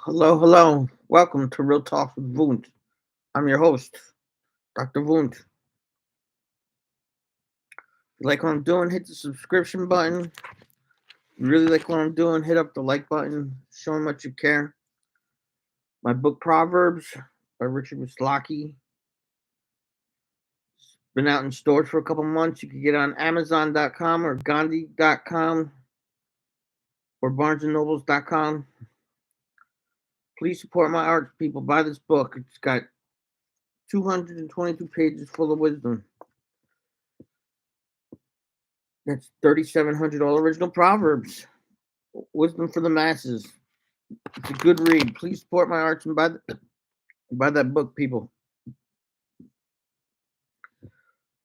Hello, hello. Welcome to Real Talk with WUNT. I'm your host, Dr. WUNT. If you like what I'm doing, hit the subscription button. If you really like what I'm doing, hit up the like button. Show how much you care. My book Proverbs by Richard Wislocki. Been out in stores for a couple months. You can get it on Amazon.com or Gandhi.com or BarnesandNobles.com. Please support my art, people. Buy this book. It's got 222 pages full of wisdom. That's 3,700 all original Proverbs. Wisdom for the masses. It's a good read. Please support my arts and buy that book, people.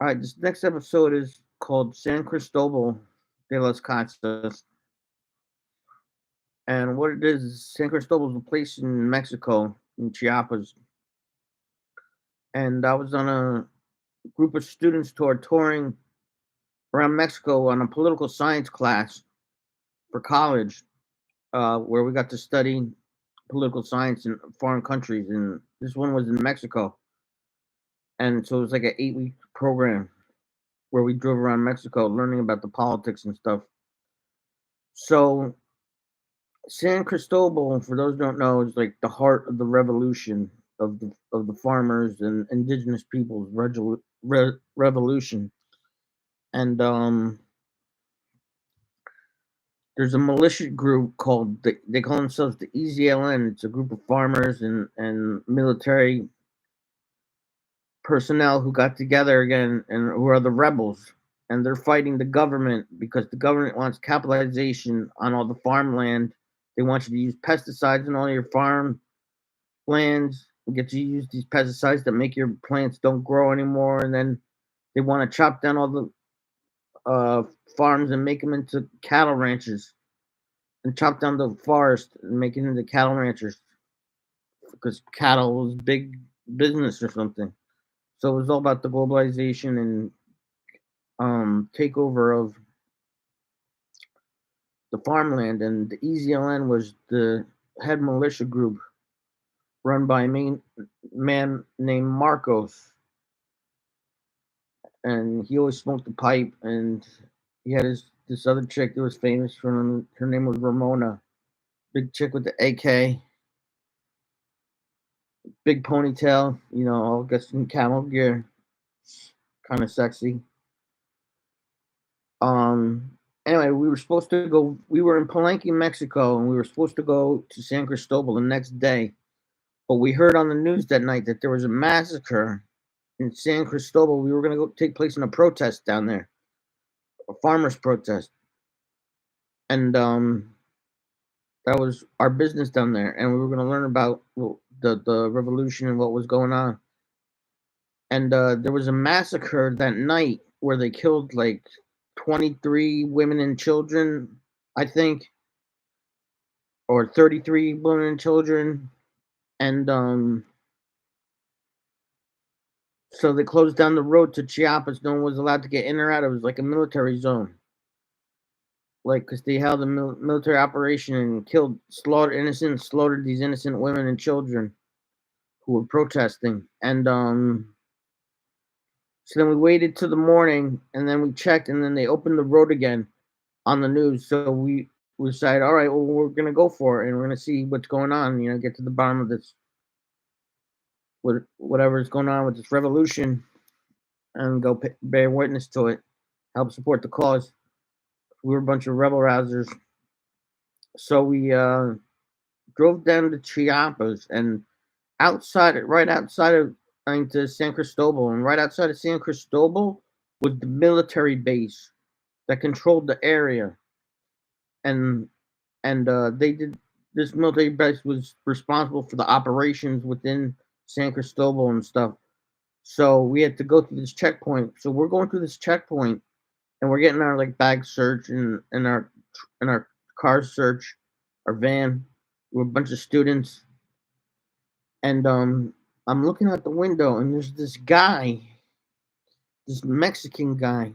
All right, this next episode is called San Cristobal de las Casas. And what it is San Cristobal is a place in Mexico, in Chiapas. And I was on a group of students who are touring around Mexico on a political science class for college, where we got to study political science in foreign countries. And this one was in Mexico. And so it was like an 8-week program where we drove around Mexico learning about the politics and stuff. So San Cristobal, for those who don't know, is like the heart of the revolution of the farmers and indigenous peoples revolution. And there's a militia group called they call themselves the EZLN. It's a group of farmers and military personnel who got together again and who are the rebels, and they're fighting the government because the government wants capitalization on all the farmland. They want you to use pesticides in all your farm lands and get you to use these pesticides that make your plants don't grow anymore, and then they want to chop down all the uh, farms and make them into cattle ranches and chop down the forest and make it into cattle ranchers because cattle was big business or something. So it was all about the globalization and takeover of the farmland. And the EZLN was the head militia group run by a man named Marcos. And he always smoked a pipe. And he had this other chick that was famous for him. Her name was Ramona. Big chick with the AK, big ponytail, all gets in camel gear, kind of sexy. Anyway, we were supposed to go. We were in Palenque, Mexico, and we were supposed to go to San Cristobal the next day. But we heard on the news that night that there was a massacre in San Cristobal. We were going to go take place in a protest down there, a farmers' protest, and that was our business down there. And we were going to learn about the revolution and what was going on. And there was a massacre that night where they killed like 23 women and children, I think, or 33 women and children. And so they closed down the road to Chiapas. No one was allowed to get in or out. It was like a military zone. Like, because they held a military operation and slaughtered these innocent women and children who were protesting. And so then we waited till the morning, and then we checked, and then they opened the road again on the news. So we decided, all right, well, we're gonna go for it, and we're gonna see what's going on. Get to the bottom of this, whatever is going on with this revolution, and go bear witness to it, help support the cause. We were a bunch of rebel rousers, so we drove down to Chiapas, and right outside of to San Cristobal, and right outside of San Cristobal was the military base that controlled the area, and they did this military base was responsible for the operations within San Cristobal and stuff. So we had to go through this checkpoint. So we're going through this checkpoint, and we're getting our like bag search and our car search, our van. We're a bunch of students, and I'm looking out the window, and there's this guy, this Mexican guy,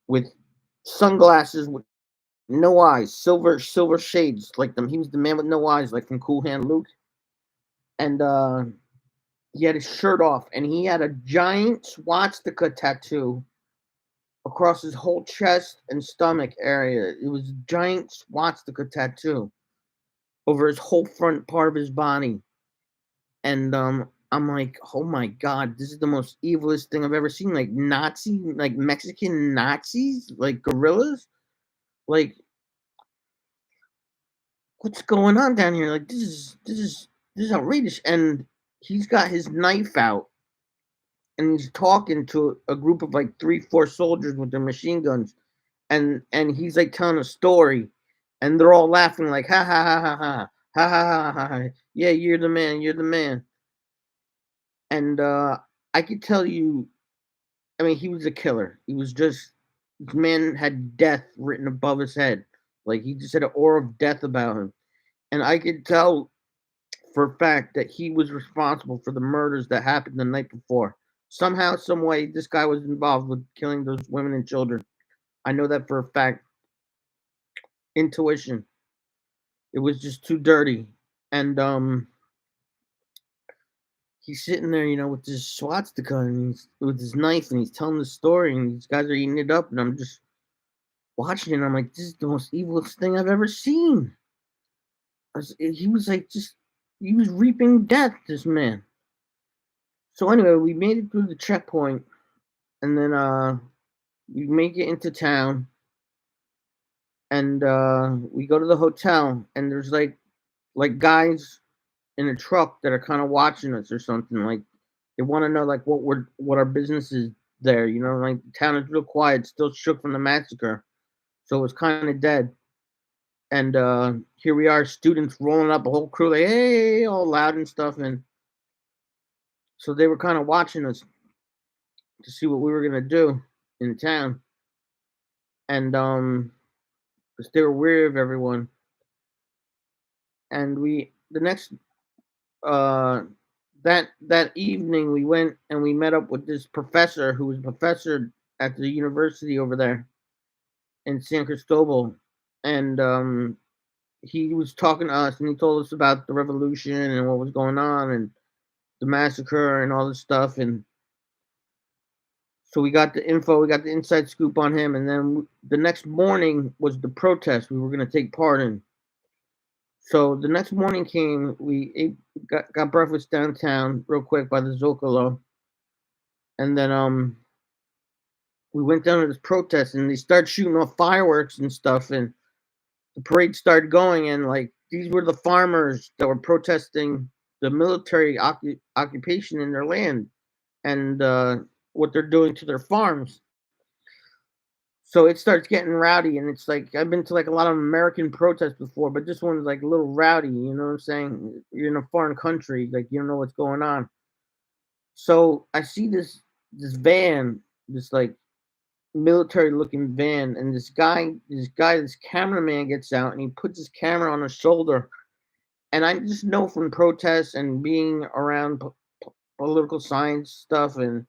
with sunglasses with no eyes, silver shades, like them. He was the man with no eyes, like from Cool Hand Luke, and he had his shirt off, and he had a giant swastika tattoo across his whole chest and stomach area. It was a giant swastika tattoo over his whole front part of his body. And I'm like, oh my god, this is the most evilest thing I've ever seen. Like Nazi, like Mexican Nazis, like gorillas. Like, what's going on down here? Like, this is outrageous. And he's got his knife out, and he's talking to a group of like 3, 4 soldiers with their machine guns, and he's like telling a story, and they're all laughing like ha ha ha ha ha ha ha ha ha. Yeah, you're the man. You're the man. And I could tell you, I mean, he was a killer. He was just, this man had death written above his head. Like, he just had an aura of death about him. And I could tell for a fact that he was responsible for the murders that happened the night before. Somehow, some way, this guy was involved with killing those women and children. I know that for a fact. Intuition. It was just too dirty. And he's sitting there, with his swastika and he's with his knife, and he's telling the story, and these guys are eating it up, and I'm just watching it. And I'm like, this is the most evilest thing I've ever seen. He was like, just, he was reaping death, this man. So anyway, we made it through the checkpoint, and then we make it into town, and we go to the hotel, and there's like guys in a truck that are kind of watching us or something. Like, they want to know like what our business is there. Like, the town is real quiet, still shook from the massacre, so it was kind of dead. And here we are, students rolling up, a whole crew, like, hey, all loud and stuff. And so they were kind of watching us to see what we were gonna do in town. And because they were weary of everyone. And we the next uh that evening we went and we met up with this professor who was a professor at the university over there in San Cristobal. And he was talking to us, and he told us about the revolution and what was going on and the massacre and all this stuff. And so we got the info, we got the inside scoop on him. And then the next morning was the protest we were going to take part in. So the next morning came, we got breakfast downtown real quick by the Zocalo. And then we went down to this protest, and they started shooting off fireworks and stuff, and the parade started going. And like, these were the farmers that were protesting the military occupation in their land, and what they're doing to their farms. So it starts getting rowdy, and it's like, I've been to like a lot of American protests before, but this one's like a little rowdy. You know what I'm saying? You're in a foreign country, like, you don't know what's going on. So I see this van, this like military looking van, and this cameraman gets out, and he puts his camera on his shoulder. And I just know from protests and being around political science stuff, and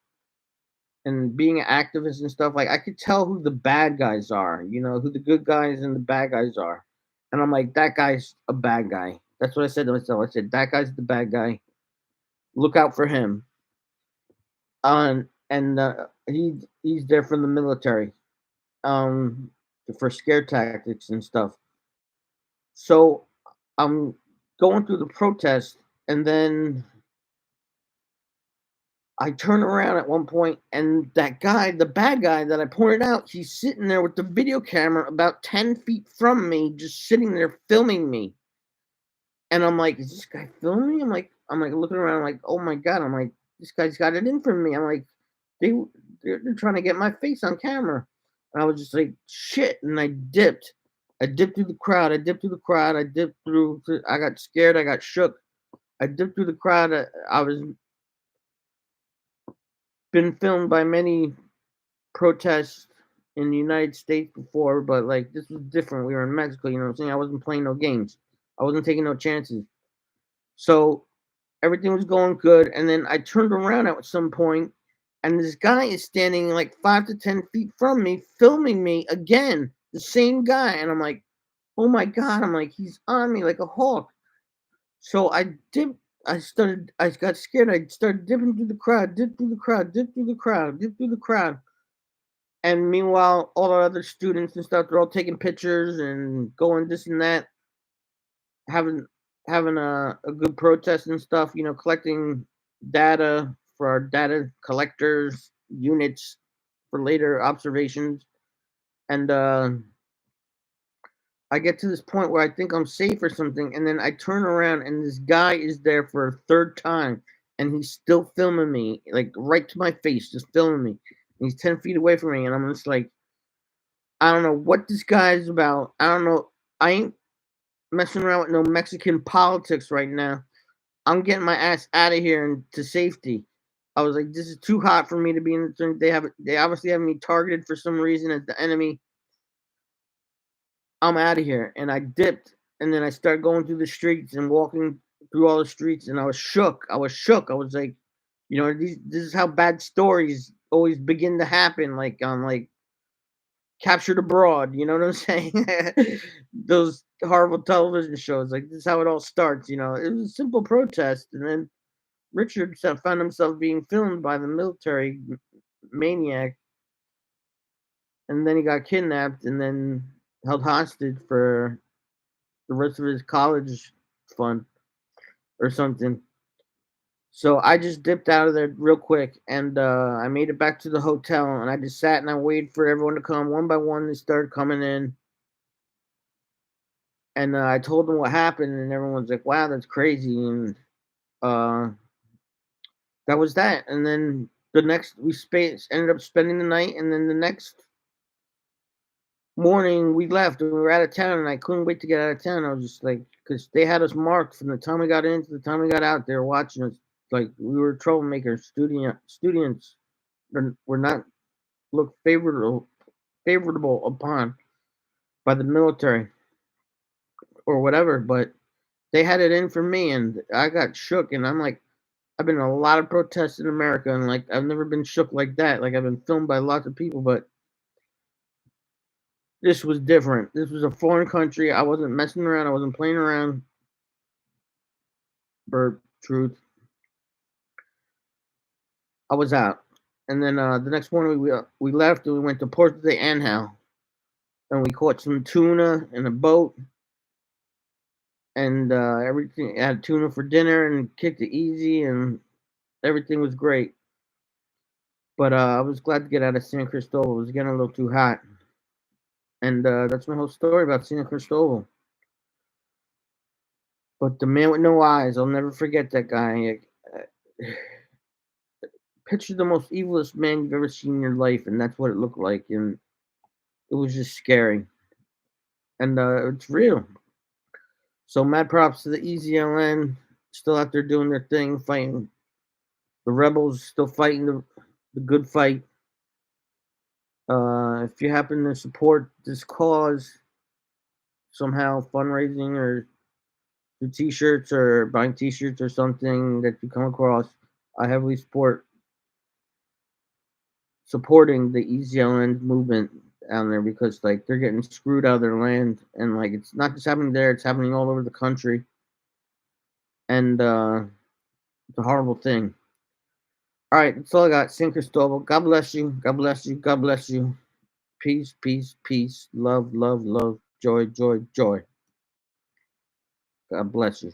being an activist and stuff, like, I could tell who the bad guys are, who the good guys and the bad guys are. And I'm like, that guy's a bad guy. That's what I said to myself. I said, that guy's the bad guy. Look out for him. And he's there from the military, um, for scare tactics and stuff. So I'm going through the protest, and then I turn around at one point, and that guy, the bad guy that I pointed out, he's sitting there with the video camera about 10 feet from me, just sitting there filming me. And I'm like, is this guy filming me? I'm like looking around, I'm like, oh my god, I'm like, this guy's got it in for me. I'm like, they they're trying to get my face on camera. And I was just like, shit, and I dipped. I dipped through the crowd. I dipped through the crowd. I got scared. I got shook. I dipped through the crowd. I was been filmed by many protests in the United States before, but like, this was different. We were in Mexico, you know what I'm saying? I wasn't playing no games. I wasn't taking no chances. So everything was going good, and then I turned around at some point, and this guy is standing like 5 to 10 feet from me, filming me again. the same guy, and I'm like, oh my god, I'm like, he's on me like a hawk. So I dipped. I got scared. I started dipping through the crowd, dip through the crowd, dip through the crowd, dip through the crowd. And meanwhile, all the other students and stuff, they're all taking pictures and going this and that, having having a good protest and stuff, collecting data for our data collectors units for later observations. And I get to this point where I think I'm safe or something, and then I turn around and this guy is there for a third time, and he's still filming me, like right to my face, just filming me. And he's 10 feet away from me, and I'm just like, I don't know what this guy is about. I don't know. I ain't messing around with no Mexican politics right now. I'm getting my ass out of here and to safety. I was like, this is too hot for me to be in the. They obviously have me targeted for some reason as the enemy. I'm out of here. And I dipped, and then I started going through the streets and walking through all the streets, and I was shook. I was shook. I was like, this is how bad stories always begin to happen, like on like Captured Abroad. You know what I'm saying? Those horrible television shows. Like this is how it all starts. It was a simple protest, and then Richard found himself being filmed by the military maniac, and then he got kidnapped and then held hostage for the rest of his college fund or something. So I just dipped out of there real quick, and I made it back to the hotel, and I just sat and I waited for everyone to come one by one. They started coming in, and I told them what happened, and everyone's like, "Wow, that's crazy," and uh, that was that. And then the next ended up spending the night, and then the next morning we left and we were out of town, and I couldn't wait to get out of town. I was just like, because they had us marked from the time we got in to the time we got out. They were watching us like we were troublemakers. Students were not looked favorable upon by the military or whatever, but they had it in for me, and I got shook. And I'm like, I've been in a lot of protests in America, and like I've never been shook like that. Like I've been filmed by lots of people, but this was different. This was a foreign country. I wasn't messing around. I wasn't playing around. For truth, I was out. And then the next morning we left and we went to Puerto de Angel, and we caught some tuna in a boat, and everything had tuna for dinner and kicked it easy, and everything was great. But I was glad to get out of San Cristobal. It was getting a little too hot, and that's my whole story about San Cristobal. But the man with no eyes, I'll never forget that guy. Picture the most evilest man you've ever seen in your life, and that's what it looked like, and it was just scary, and it's real. So mad props to the EZLN, still out there doing their thing, fighting the rebels, still fighting the good fight. If you happen to support this cause somehow, fundraising or through T-shirts or buying T-shirts or something that you come across, I heavily supporting the EZLN movement down there, because like they're getting screwed out of their land, and like it's not just happening there, it's happening all over the country, and it's a horrible thing. All right, that's all I got. San Cristobal. God bless you. God bless you. God bless you. Peace, peace, peace. Love, love, love. Joy, joy, joy. God bless you.